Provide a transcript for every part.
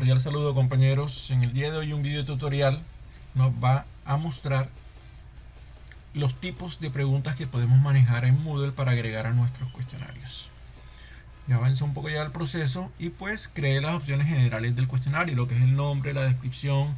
cordial saludo, compañeros. En el día de hoy un video tutorial nos va a mostrar los tipos de preguntas que podemos manejar en Moodle para agregar a nuestros cuestionarios. Ya avancé un poco ya el proceso y pues creé las opciones generales del cuestionario, lo que es el nombre, la descripción,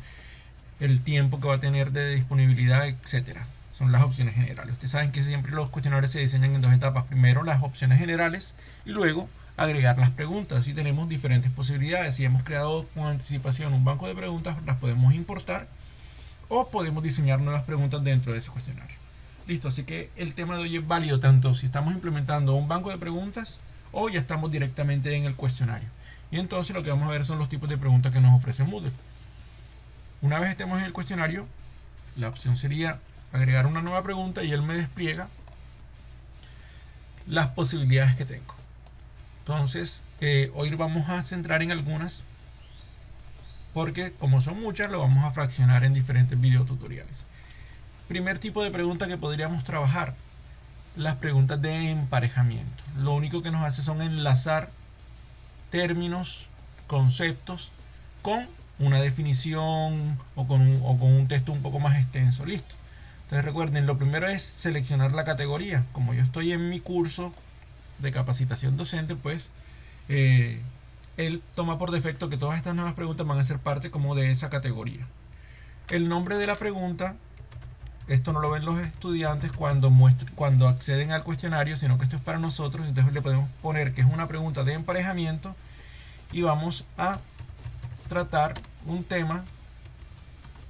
el tiempo que va a tener de disponibilidad, etcétera. Son las opciones generales. Ustedes saben que siempre los cuestionarios se diseñan en dos etapas. Primero las opciones generales y luego agregar las preguntas. Y tenemos diferentes posibilidades. Si hemos creado con anticipación un banco de preguntas, las podemos importar o podemos diseñar nuevas preguntas dentro de ese cuestionario. Listo, así que el tema de hoy es válido tanto si estamos implementando un banco de preguntas o ya estamos directamente en el cuestionario. Y entonces lo que vamos a ver son los tipos de preguntas que nos ofrece Moodle. Una vez estemos en el cuestionario, la opción sería agregar una nueva pregunta y él me despliega las posibilidades que tengo. Entonces, hoy vamos a centrar en algunas porque como son muchas, lo vamos a fraccionar en diferentes videotutoriales. Primer tipo de pregunta que podríamos trabajar, las preguntas de emparejamiento. Lo único que nos hace son enlazar términos, conceptos con una definición o con un texto un poco más extenso. Listo. Entonces recuerden, lo primero es seleccionar la categoría. Como yo estoy en mi curso de capacitación docente, pues él toma por defecto que todas estas nuevas preguntas van a ser parte como de esa categoría. El nombre de la pregunta, esto no lo ven los estudiantes cuando acceden al cuestionario, sino que esto es para nosotros. Entonces le podemos poner que es una pregunta de emparejamiento y vamos a tratar un tema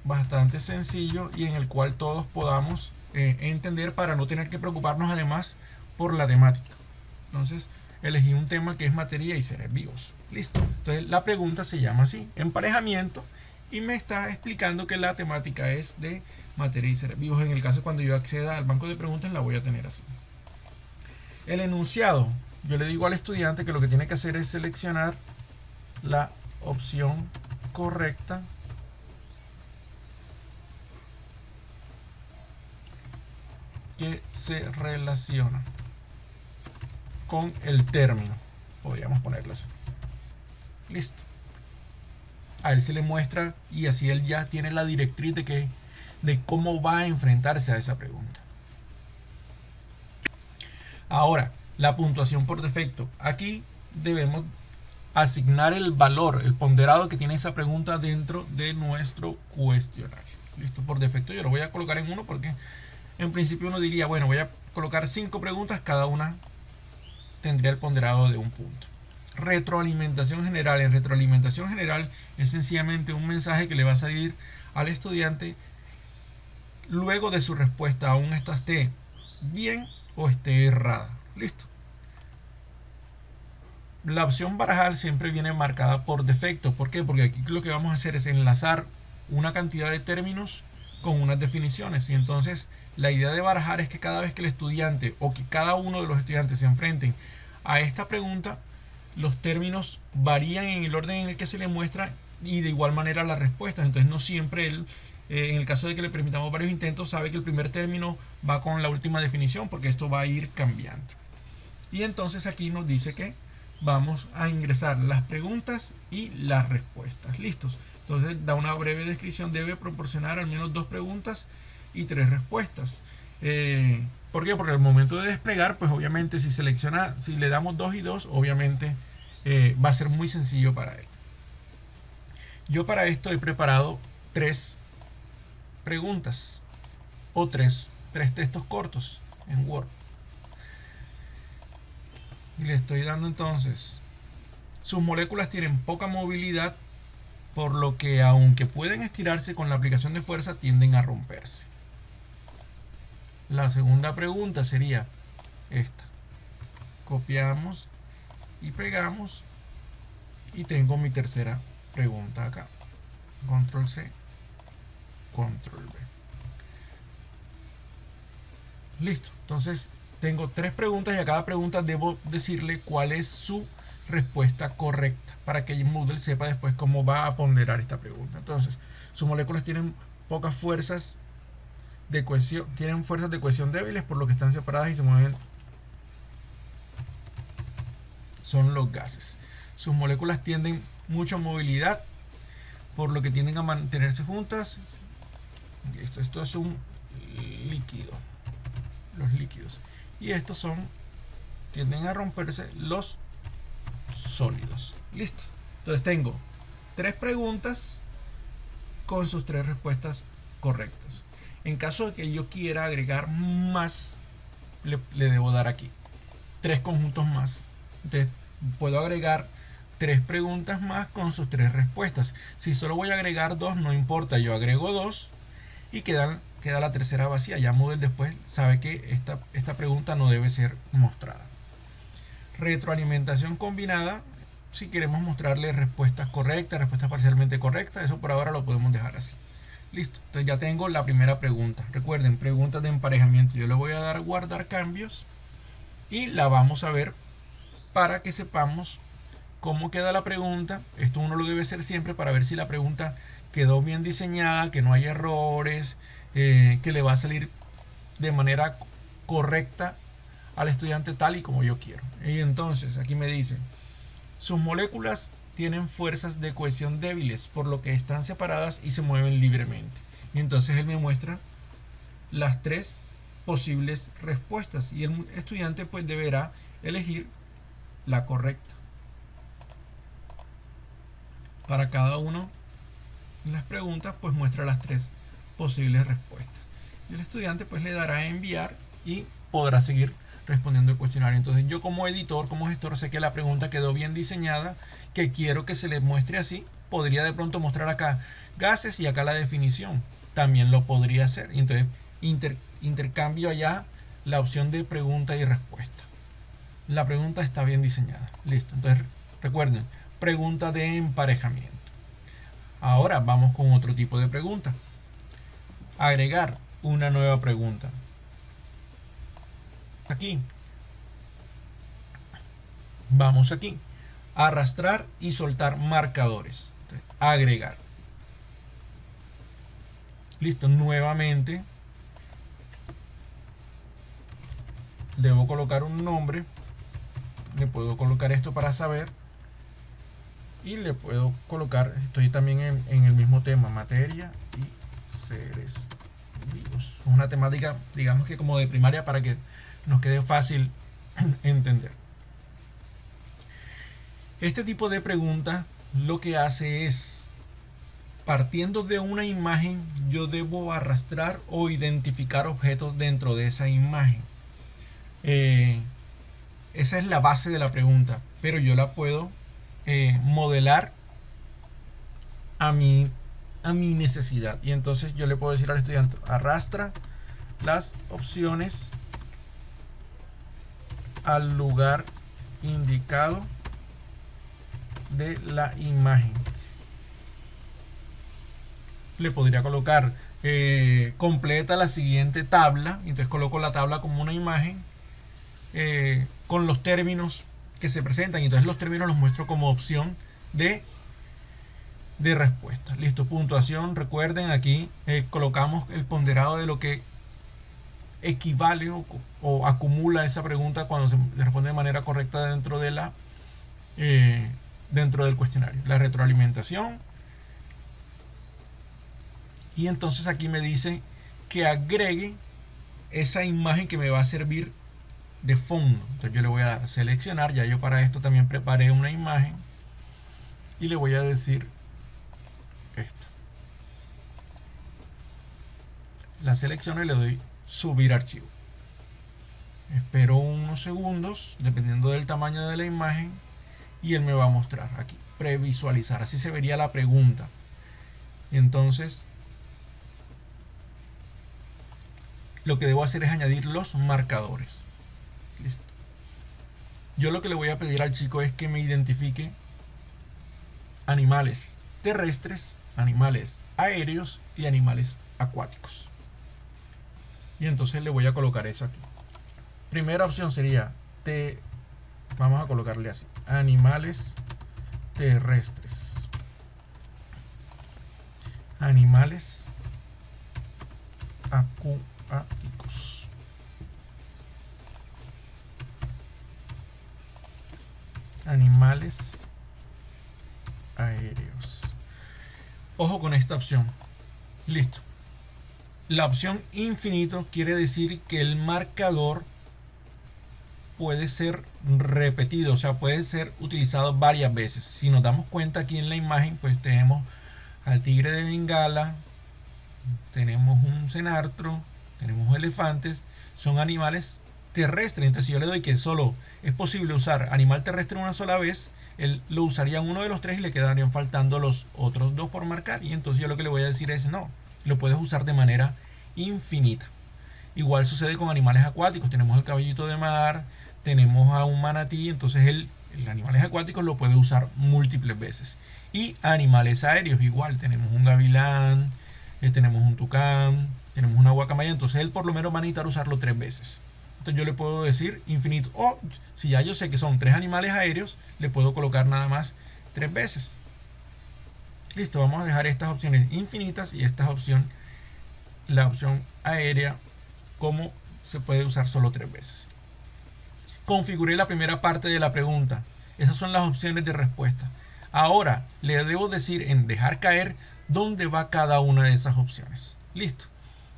bastante sencillo y en el cual todos podamos entender para no tener que preocuparnos además por la temática. Entonces elegí un tema que es materia y seres vivos. Listo. Entonces la pregunta se llama así, emparejamiento, y me está explicando que la temática es de materia y seres vivos. En el caso cuando yo acceda al banco de preguntas la voy a tener así. El enunciado, yo le digo al estudiante que lo que tiene que hacer es seleccionar la opción correcta que se relaciona con el término, podríamos ponerlo así. Listo. A él se le muestra y así él ya tiene la directriz de cómo va a enfrentarse a esa pregunta. Ahora, la puntuación por defecto. Aquí debemos asignar el valor, el ponderado que tiene esa pregunta dentro de nuestro cuestionario. Listo, por defecto yo lo voy a colocar en 1 porque en principio uno diría, bueno, voy a colocar 5 preguntas, cada una tendría el ponderado de 1 punto. Retroalimentación general. En retroalimentación general es sencillamente un mensaje que le va a salir al estudiante luego de su respuesta, aún esta esté bien o esté errada. Listo. La opción barajar siempre viene marcada por defecto. ¿Por qué? Porque aquí lo que vamos a hacer es enlazar una cantidad de términos con unas definiciones. Y entonces la idea de barajar es que cada vez que el estudiante o que cada uno de los estudiantes se enfrenten a esta pregunta, los términos varían en el orden en el que se le muestra y de igual manera las respuestas. Entonces no siempre él, en el caso de que le permitamos varios intentos, sabe que el primer término va con la última definición porque esto va a ir cambiando. Y entonces aquí nos dice que vamos a ingresar las preguntas y las respuestas. Listos. Entonces da una breve descripción. Debe proporcionar al menos 2 preguntas y 3 respuestas. ¿Por qué? Porque al momento de desplegar, pues obviamente si le damos 2 y 2, obviamente va a ser muy sencillo para él. Yo para esto he preparado 3 preguntas o 3 textos cortos en Word. Y le estoy dando entonces, sus moléculas tienen poca movilidad, por lo que aunque pueden estirarse con la aplicación de fuerza, tienden a romperse. La segunda pregunta sería esta. Copiamos y pegamos y tengo mi tercera pregunta acá. Control C, Control V. Listo. Entonces tengo 3 preguntas y a cada pregunta debo decirle cuál es su respuesta correcta para que Moodle sepa después cómo va a ponderar esta pregunta. Entonces, sus moléculas tienen pocas fuerzas de cohesión, tienen fuerzas de cohesión débiles, por lo que están separadas y se mueven. Son los gases. Sus moléculas tienden mucha movilidad por lo que tienden a mantenerse juntas. Esto es un líquido, los líquidos, y estos tienden a romperse los sólidos. Listo. Entonces tengo 3 preguntas con sus 3 respuestas correctas. En caso de que yo quiera agregar más, le debo dar aquí 3 conjuntos más. Entonces puedo agregar 3 preguntas más con sus 3 respuestas. Si solo voy a agregar 2, no importa, yo agrego 2 y queda la tercera vacía. Ya Moodle después sabe que esta pregunta no debe ser mostrada. Retroalimentación combinada, si queremos mostrarle respuestas correctas, respuestas parcialmente correctas, eso por ahora lo podemos dejar así. Listo, entonces ya tengo la primera pregunta. Recuerden, preguntas de emparejamiento. Yo le voy a dar guardar cambios y la vamos a ver para que sepamos cómo queda la pregunta. Esto uno lo debe hacer siempre para ver si la pregunta quedó bien diseñada, que no hay errores, que le va a salir de manera correcta al estudiante tal y como yo quiero. Y entonces aquí me dice, sus moléculas tienen fuerzas de cohesión débiles, por lo que están separadas y se mueven libremente. Y entonces él me muestra las 3 posibles respuestas y el estudiante pues deberá elegir la correcta. Para cada una de las preguntas pues muestra las 3 posibles respuestas. Y el estudiante pues le dará a enviar y podrá seguir respondiendo el cuestionario. Entonces yo como editor, como gestor, sé que la pregunta quedó bien diseñada, que quiero que se le muestre así. Podría de pronto mostrar acá gases y acá la definición. También lo podría hacer. Y entonces intercambio allá la opción de pregunta y respuesta. La pregunta está bien diseñada. Listo. Entonces recuerden, pregunta de emparejamiento. Ahora vamos con otro tipo de pregunta. Agregar una nueva pregunta. Aquí. Vamos aquí. Arrastrar y soltar marcadores. Entonces, agregar. Listo. Nuevamente. Debo colocar un nombre. Le puedo colocar esto para saber. Y le puedo colocar, estoy también en el mismo tema, materia y seres vivos. Es una temática, digamos que como de primaria, para que nos quede fácil entender. Este tipo de pregunta lo que hace es, partiendo de una imagen, yo debo arrastrar o identificar objetos dentro de esa imagen. Esa es la base de la pregunta, pero yo la puedo modelar a mi necesidad. Y entonces yo le puedo decir al estudiante, arrastra las opciones al lugar indicado de la imagen. Le podría colocar completa la siguiente tabla. Entonces coloco la tabla como una imagen con los términos que se presentan. Entonces los términos los muestro como opción de respuesta. Listo, puntuación. Recuerden, aquí colocamos el ponderado de lo que equivale o acumula esa pregunta cuando se responde de manera correcta dentro de dentro del cuestionario. La retroalimentación. Y entonces aquí me dice que agregue esa imagen que me va a servir de fondo. Entonces yo le voy a dar a seleccionar. Ya yo para esto también preparé una imagen. Y le voy a decir esto. La selecciono y le doy subir archivo. Espero unos segundos, dependiendo del tamaño de la imagen, y él me va a mostrar aquí, previsualizar. Así se vería la pregunta. Y entonces lo que debo hacer es añadir los marcadores. Listo. Yo lo que le voy a pedir al chico es que me identifique animales terrestres, animales aéreos y animales acuáticos. Y entonces le voy a colocar eso aquí. Primera opción sería vamos a colocarle así, animales terrestres, animales acuáticos, animales aéreos. Ojo con esta opción. Listo. La opción infinito quiere decir que el marcador puede ser repetido, o sea, puede ser utilizado varias veces. Si nos damos cuenta aquí en la imagen, pues tenemos al tigre de Bengala, tenemos un cenartro, tenemos elefantes, son animales terrestres. Entonces, si yo le doy que solo es posible usar animal terrestre una sola vez, él lo usaría en uno de los tres y le quedarían faltando los otros dos por marcar. Y entonces yo lo que le voy a decir es no, lo puedes usar de manera infinita. Igual sucede con animales acuáticos. Tenemos el caballito de mar, tenemos a un manatí, entonces el animales acuáticos lo puede usar múltiples veces. Y animales aéreos igual, tenemos un gavilán, tenemos un tucán, tenemos una guacamaya, entonces él por lo menos va a necesitar usarlo 3 veces. Entonces yo le puedo decir infinito, o si ya yo sé que son 3 animales aéreos, le puedo colocar nada más 3 veces. Listo, vamos a dejar estas opciones infinitas y esta opción, la opción aérea, como se puede usar solo 3 veces. Configuré la primera parte de la pregunta. Esas son las opciones de respuesta. Ahora le debo decir en dejar caer dónde va cada una de esas opciones. Listo.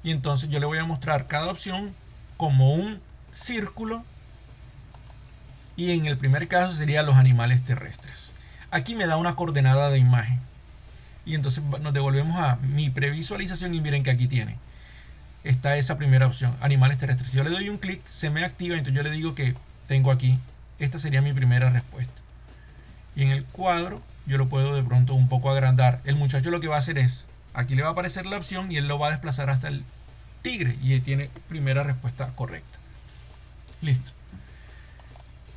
Y entonces yo le voy a mostrar cada opción como un círculo. Y en el primer caso serían los animales terrestres. Aquí me da una coordenada de imagen. Y entonces nos devolvemos a mi previsualización y miren que aquí tiene. Está esa primera opción, animales terrestres. Si yo le doy un clic, se me activa. Entonces yo le digo que tengo aquí. Esta sería mi primera respuesta. Y en el cuadro yo lo puedo de pronto un poco agrandar. El muchacho lo que va a hacer es, aquí le va a aparecer la opción y él lo va a desplazar hasta el tigre. Y tiene primera respuesta correcta. Listo.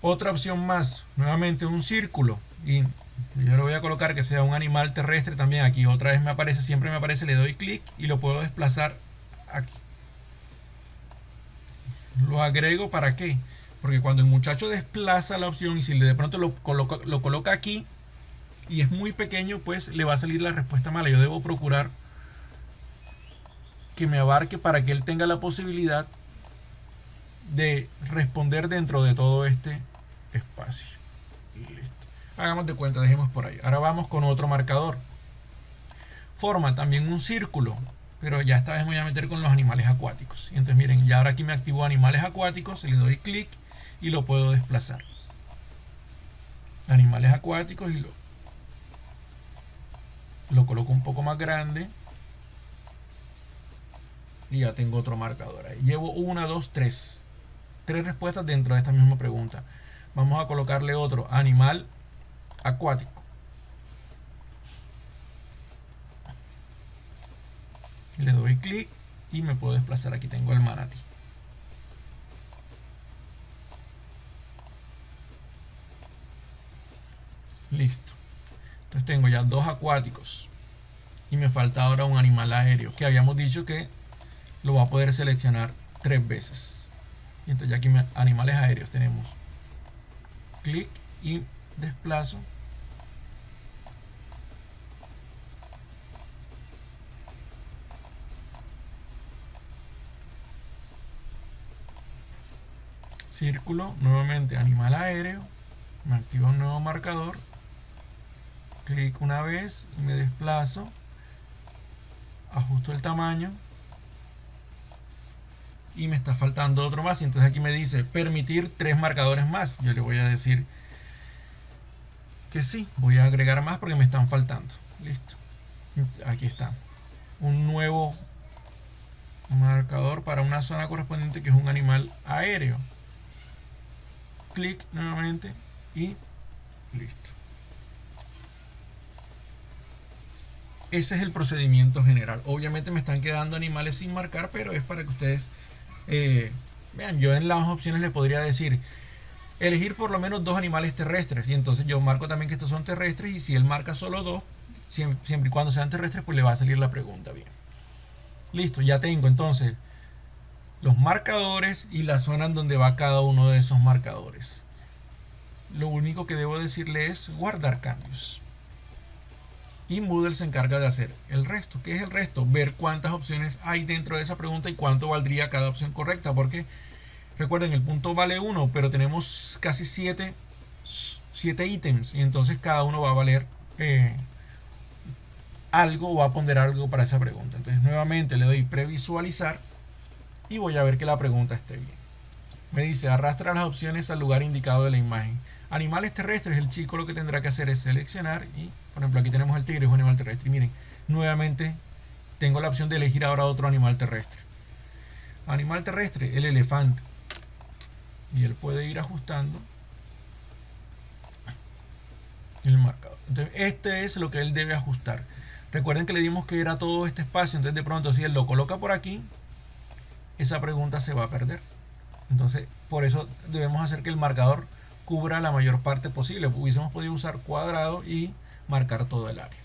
Otra opción más, nuevamente un círculo. Y yo le voy a colocar que sea un animal terrestre también. Aquí otra vez me aparece, siempre me aparece, le doy clic y lo puedo desplazar aquí. Lo agrego ¿para qué? Porque cuando el muchacho desplaza la opción y si de pronto lo coloca aquí y es muy pequeño, pues le va a salir la respuesta mala. Yo debo procurar que me abarque para que él tenga la posibilidad de responder dentro de todo este espacio. Y listo. Hagamos de cuenta, dejemos por ahí. Ahora vamos con otro marcador. Forma también un círculo, pero ya esta vez me voy a meter con los animales acuáticos. Y entonces miren, ya ahora aquí me activo animales acuáticos, le doy clic y lo puedo desplazar. Animales acuáticos y lo coloco un poco más grande. Y ya tengo otro marcador ahí. Llevo 1, 2, 3. 3 respuestas dentro de esta misma pregunta. Vamos a colocarle otro, animal acuático. Le doy clic y me puedo desplazar. Aquí tengo el manatí. Listo. Entonces tengo ya 2 acuáticos. Y me falta ahora un animal aéreo, que habíamos dicho que lo va a poder seleccionar 3 veces. Y entonces ya aquí animales aéreos tenemos clic y desplazo. Círculo, nuevamente animal aéreo, me activa un nuevo marcador, clic una vez y me desplazo, ajusto el tamaño y me está faltando otro más. Y entonces aquí me dice permitir 3 marcadores más. Yo le voy a decir que sí, voy a agregar más porque me están faltando. Listo, aquí está un nuevo marcador para una zona correspondiente que es un animal aéreo. Clic nuevamente y listo. Ese es el procedimiento general. Obviamente me están quedando animales sin marcar, pero es para que ustedes vean. Yo en las opciones le podría decir elegir por lo menos 2 animales terrestres, y entonces yo marco también que estos son terrestres, y si él marca solo 2, siempre y cuando sean terrestres, pues le va a salir la pregunta bien. Listo, ya tengo entonces los marcadores y la zona en donde va cada uno de esos marcadores. Lo único que debo decirle es guardar cambios. Y Moodle se encarga de hacer el resto. ¿Qué es el resto? Ver cuántas opciones hay dentro de esa pregunta y cuánto valdría cada opción correcta. Porque recuerden, el punto vale 1, pero tenemos casi 7 ítems. Y entonces cada uno va a valer algo o va a poner algo para esa pregunta. Entonces nuevamente le doy previsualizar y voy a ver que la pregunta esté bien. Me dice arrastra las opciones al lugar indicado de la imagen. Animales terrestres, el chico lo que tendrá que hacer es seleccionar y, por ejemplo, aquí tenemos el tigre, es un animal terrestre. Y miren, nuevamente tengo la opción de elegir ahora otro animal terrestre. Animal terrestre, el elefante. Y él puede ir ajustando el marcador. Entonces este es lo que él debe ajustar. Recuerden que le dimos que era todo este espacio, entonces de pronto si él lo coloca por aquí, esa pregunta se va a perder. Entonces por eso debemos hacer que el marcador cubra la mayor parte posible. Hubiésemos podido usar cuadrado y marcar todo el área.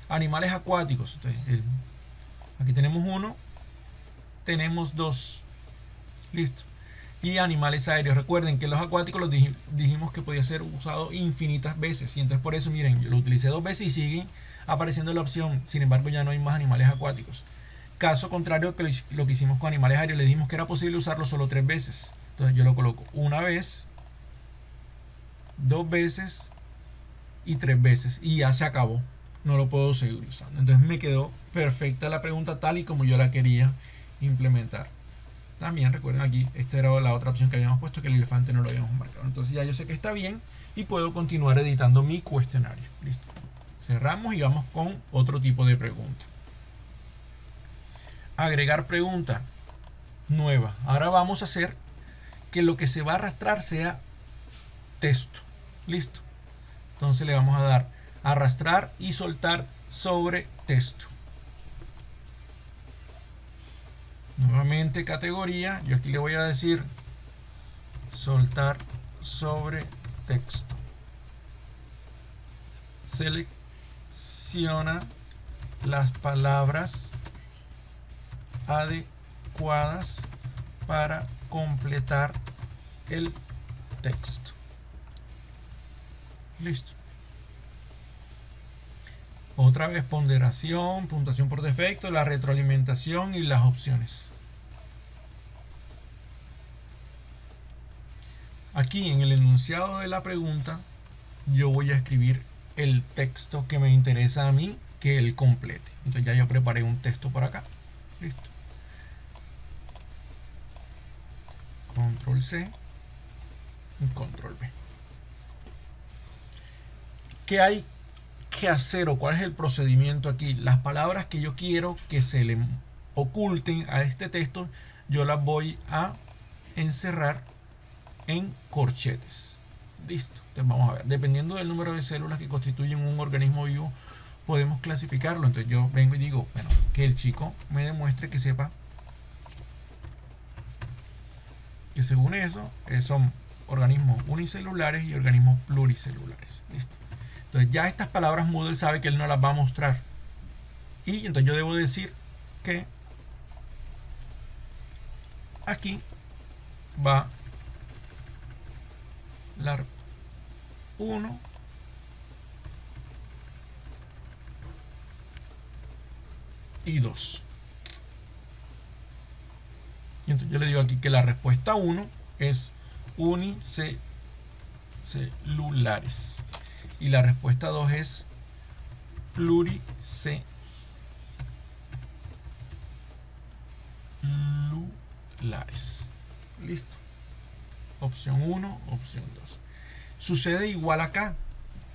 Animales acuáticos. Entonces, aquí tenemos uno, tenemos dos. Listo. Y animales aéreos. Recuerden que los acuáticos los dijimos que podía ser usado infinitas veces. Y entonces por eso, miren, yo lo utilicé 2 veces y sigue apareciendo la opción. Sin embargo, ya no hay más animales acuáticos. Caso contrario que lo que hicimos con animales aéreos, le dijimos que era posible usarlo solo 3 veces. Entonces yo lo coloco una vez, 2 veces y 3 veces. Y ya se acabó. No lo puedo seguir usando. Entonces me quedó perfecta la pregunta tal y como yo la quería implementar. También recuerden aquí, esta era la otra opción que habíamos puesto, que el elefante no lo habíamos marcado. Entonces ya yo sé que está bien y puedo continuar editando mi cuestionario. Listo. Cerramos y vamos con otro tipo de pregunta. Agregar pregunta nueva. Ahora vamos a hacer que lo que se va a arrastrar sea texto. Listo. Entonces le vamos a dar arrastrar y soltar sobre texto. Nuevamente categoría, yo aquí le voy a decir soltar sobre texto. Selecciona las palabras adecuadas para completar el texto. Listo. Otra vez ponderación, puntuación por defecto, la retroalimentación y las opciones. Aquí en el enunciado de la pregunta yo voy a escribir el texto que me interesa a mí que él complete. Entonces ya yo preparé un texto por acá. Listo. Control C y Control V. ¿Qué hay que hacer o cuál es el procedimiento aquí? Las palabras que yo quiero que se le oculten a este texto, yo las voy a encerrar en corchetes. Listo. Entonces vamos a ver, dependiendo del número de células que constituyen un organismo vivo, podemos clasificarlo. Entonces yo vengo y digo, bueno, que el chico me demuestre que sepa que según eso son organismos unicelulares y organismos pluricelulares. Listo. Entonces ya estas palabras Moodle sabe que él no las va a mostrar. Y entonces yo debo decir que aquí va la 1 y 2. Y entonces yo le digo aquí que la respuesta 1 es unicelulares. Y la respuesta 2 es pluricelulares. Listo. Opción 1, opción 2. Sucede igual acá.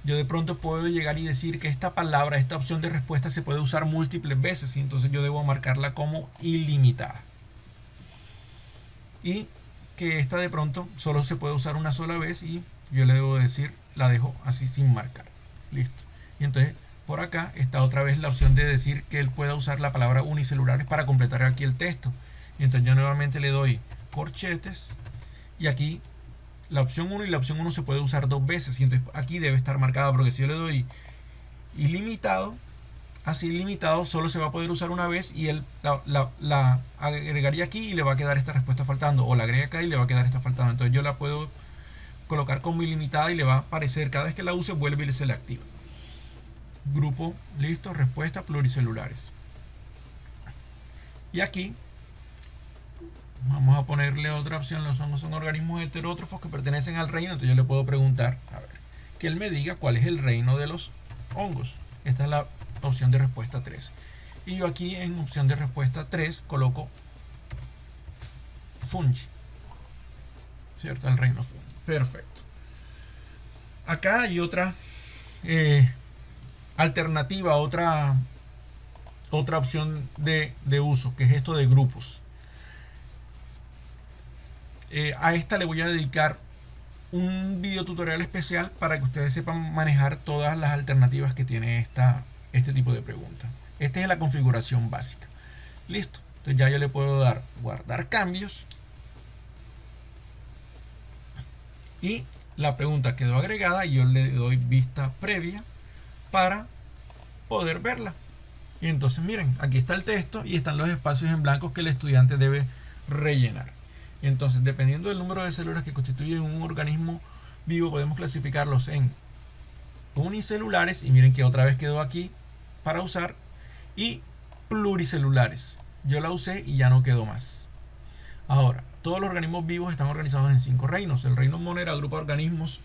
Yo de pronto puedo llegar y decir que esta palabra, esta opción de respuesta se puede usar múltiples veces. Y entonces yo debo marcarla como ilimitada. Y que esta de pronto solo se puede usar una sola vez y yo le debo decir, la dejo así sin marcar. Listo. Y entonces por acá está otra vez la opción de decir que él pueda usar la palabra unicelulares para completar aquí el texto. Y entonces yo nuevamente le doy corchetes y aquí la opción 1 y la opción 1 se puede usar 2 veces. Y entonces aquí debe estar marcada, porque si yo le doy ilimitado, así ilimitado solo se va a poder usar una vez y él la agregaría aquí y le va a quedar esta respuesta faltando, o la agrega acá y le va a quedar esta faltando. Entonces yo la puedo colocar como ilimitada y le va a aparecer cada vez que la use, vuelve y se le activa. Grupo, listo, respuesta pluricelulares. Y aquí vamos a ponerle otra opción. Los hongos son organismos heterótrofos que pertenecen al reino. Entonces yo le puedo preguntar, a ver, que él me diga cuál es el reino de los hongos. Esta es la opción de respuesta 3. Y yo aquí en opción de respuesta 3 coloco Fungi, ¿cierto? El reino Fungi. Perfecto. Acá hay otra alternativa, otra opción de uso, que es esto de grupos. A esta le voy a dedicar un video tutorial especial para que ustedes sepan manejar todas las alternativas que tiene este tipo de pregunta. Esta es la configuración básica. Listo. Entonces ya yo le puedo dar guardar cambios. Y la pregunta quedó agregada y yo le doy vista previa para poder verla. Y entonces miren, aquí está el texto y están los espacios en blanco que el estudiante debe rellenar. Y entonces, dependiendo del número de células que constituyen un organismo vivo, podemos clasificarlos en unicelulares, y miren que otra vez quedó aquí para usar, y pluricelulares. Yo la usé y ya no quedó más. Ahora, todos los organismos vivos están organizados en 5 reinos. El reino Monera agrupa organismos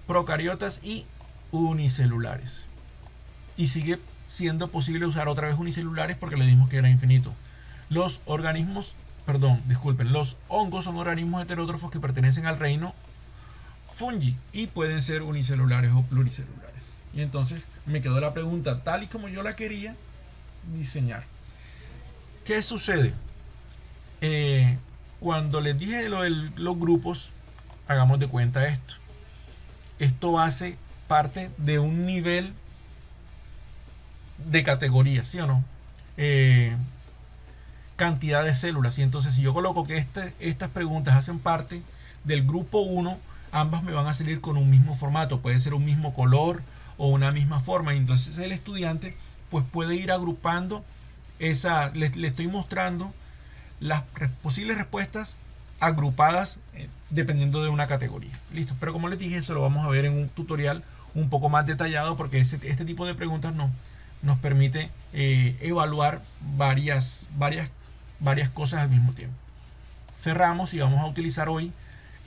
procariotas y unicelulares. Y sigue siendo posible usar otra vez unicelulares porque le dijimos que era infinito. Los hongos son organismos heterótrofos que pertenecen al reino Fungi y pueden ser unicelulares o pluricelulares. Y entonces me quedó la pregunta tal y como yo la quería diseñar. ¿Qué sucede? Cuando les dije lo de los grupos, hagamos de cuenta esto. Esto hace parte de un nivel de categoría, ¿sí o no? Cantidad de células. Y entonces si yo coloco que estas preguntas hacen parte del grupo 1, ambas me van a salir con un mismo formato. Puede ser un mismo color o una misma forma. Y entonces el estudiante pues puede ir agrupando le estoy mostrando las posibles respuestas agrupadas dependiendo de una categoría. Listo. Pero como les dije, eso lo vamos a ver en un tutorial un poco más detallado porque este tipo de preguntas nos permite evaluar varias cosas al mismo tiempo. Cerramos y vamos a utilizar hoy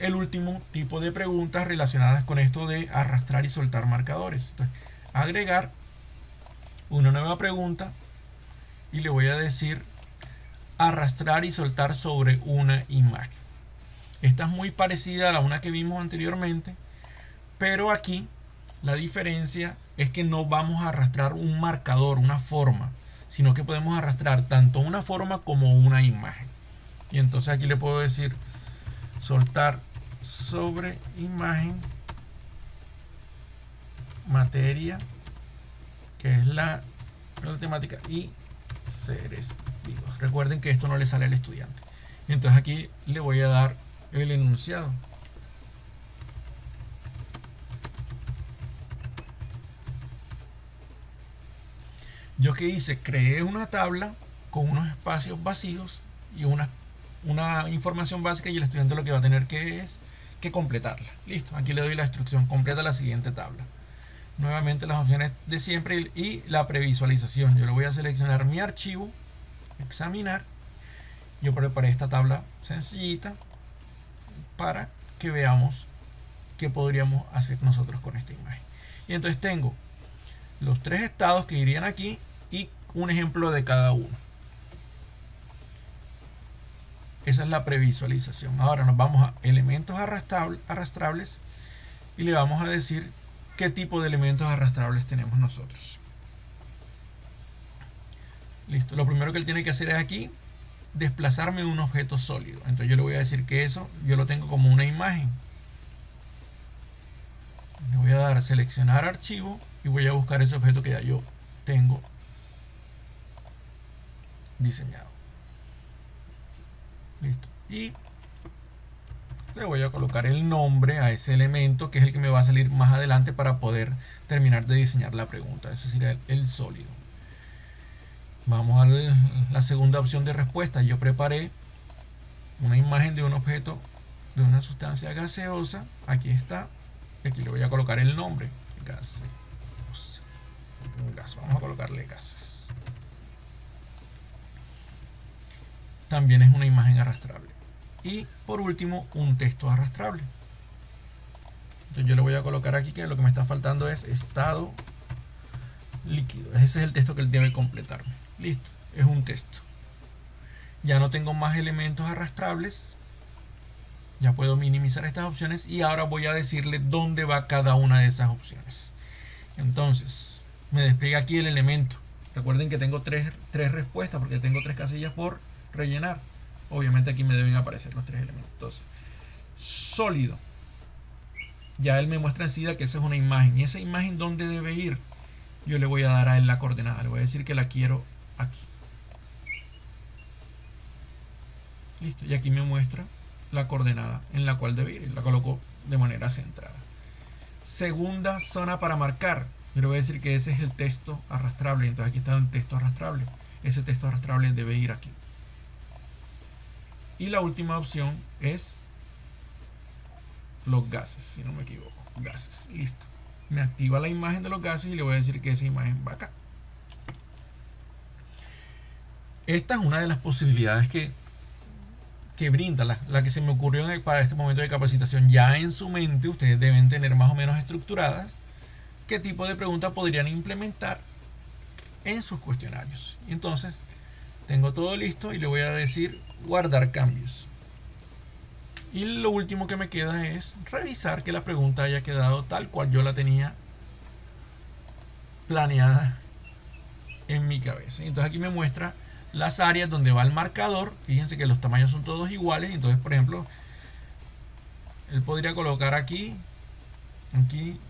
el último tipo de preguntas relacionadas con esto de arrastrar y soltar marcadores. Entonces, agregar una nueva pregunta y le voy a decir arrastrar y soltar sobre una imagen. Esta es muy parecida a la una que vimos anteriormente, pero aquí la diferencia es que no vamos a arrastrar un marcador, una forma, sino que podemos arrastrar tanto una forma como una imagen. Y entonces aquí le puedo decir soltar sobre imagen materia, que es la temática, y seres vivos. Recuerden que esto no le sale al estudiante. Y entonces aquí le voy a dar el enunciado. Yo que hice, creé una tabla con unos espacios vacíos y una información básica, y el estudiante lo que va a tener que completarla. Listo, aquí le doy la instrucción, completa la siguiente tabla. Nuevamente las opciones de siempre y la previsualización. Yo le voy a seleccionar mi archivo, examinar. Yo preparé esta tabla sencillita para que veamos qué podríamos hacer nosotros con esta imagen. Y entonces tengo los 3 estados que irían aquí y un ejemplo de cada uno. Esa es la previsualización. Ahora nos vamos a elementos arrastrables y le vamos a decir qué tipo de elementos arrastrables tenemos nosotros. Listo. Lo primero que él tiene que hacer es aquí desplazarme un objeto sólido. Entonces yo le voy a decir que eso yo lo tengo como una imagen. Le voy a dar a seleccionar archivo y voy a buscar ese objeto que ya yo tengo diseñado. Listo. Y le voy a colocar el nombre a ese elemento, que es el que me va a salir más adelante para poder terminar de diseñar la pregunta. Ese sería el sólido. Vamos a la segunda opción de respuesta. Yo preparé una imagen de un objeto, de una sustancia gaseosa. Aquí está. Y aquí le voy a colocar el nombre. Gaseosa. Gas. Vamos a colocarle gases. También es una imagen arrastrable. Y por último, un texto arrastrable. Entonces yo le voy a colocar aquí que lo que me está faltando es estado líquido. Ese es el texto que él debe completarme. Listo, es un texto. Ya no tengo más elementos arrastrables. Ya puedo minimizar estas opciones y ahora voy a decirle dónde va cada una de esas opciones. Entonces, me despliega aquí el elemento. Recuerden que tengo tres respuestas porque tengo 3 casillas por rellenar. Obviamente aquí me deben aparecer los 3 elementos. Entonces, sólido. Ya él me muestra enseguida que esa es una imagen. ¿Y esa imagen dónde debe ir? Yo le voy a dar a él la coordenada. Le voy a decir que la quiero aquí. Listo. Y aquí me muestra la coordenada en la cual debe ir. La coloco de manera centrada. Segunda zona para marcar. Yo le voy a decir que ese es el texto arrastrable. Entonces aquí está el texto arrastrable. Ese texto arrastrable debe ir aquí. Y la última opción es los gases, si no me equivoco. Gases, listo. Me activa la imagen de los gases y le voy a decir que esa imagen va acá. Esta es una de las posibilidades que brinda, la que se me ocurrió para este momento de capacitación. Ya en su mente ustedes deben tener más o menos estructuradas qué tipo de preguntas podrían implementar en sus cuestionarios. Y entonces tengo todo listo y le voy a decir guardar cambios. Y lo último que me queda es revisar que la pregunta haya quedado tal cual yo la tenía planeada en mi cabeza. Entonces aquí me muestra las áreas donde va el marcador. Fíjense que los tamaños son todos iguales. Entonces, por ejemplo, él podría colocar aquí, aquí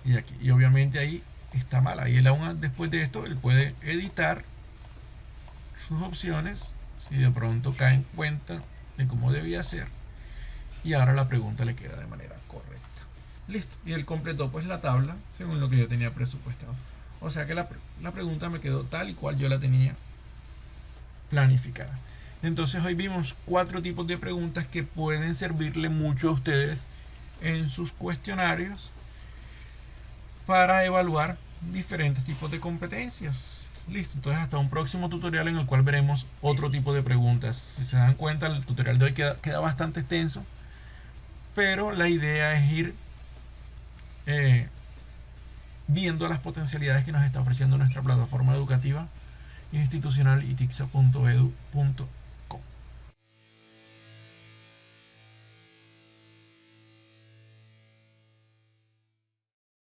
y aquí. Y obviamente ahí está mal. Ahí él aún después de esto, él puede editar sus opciones si de pronto cae en cuenta de cómo debía ser. Y ahora la pregunta le queda de manera correcta. Listo. Y él completó pues la tabla según lo que yo tenía presupuestado. O sea que la pregunta me quedó tal y cual yo la tenía planificada. Entonces hoy vimos 4 tipos de preguntas que pueden servirle mucho a ustedes en sus cuestionarios para evaluar diferentes tipos de competencias. Listo, entonces hasta un próximo tutorial en el cual veremos otro tipo de preguntas. Si se dan cuenta, el tutorial de hoy queda bastante extenso, pero la idea es ir viendo las potencialidades que nos está ofreciendo nuestra plataforma educativa institucional itixa.edu.es.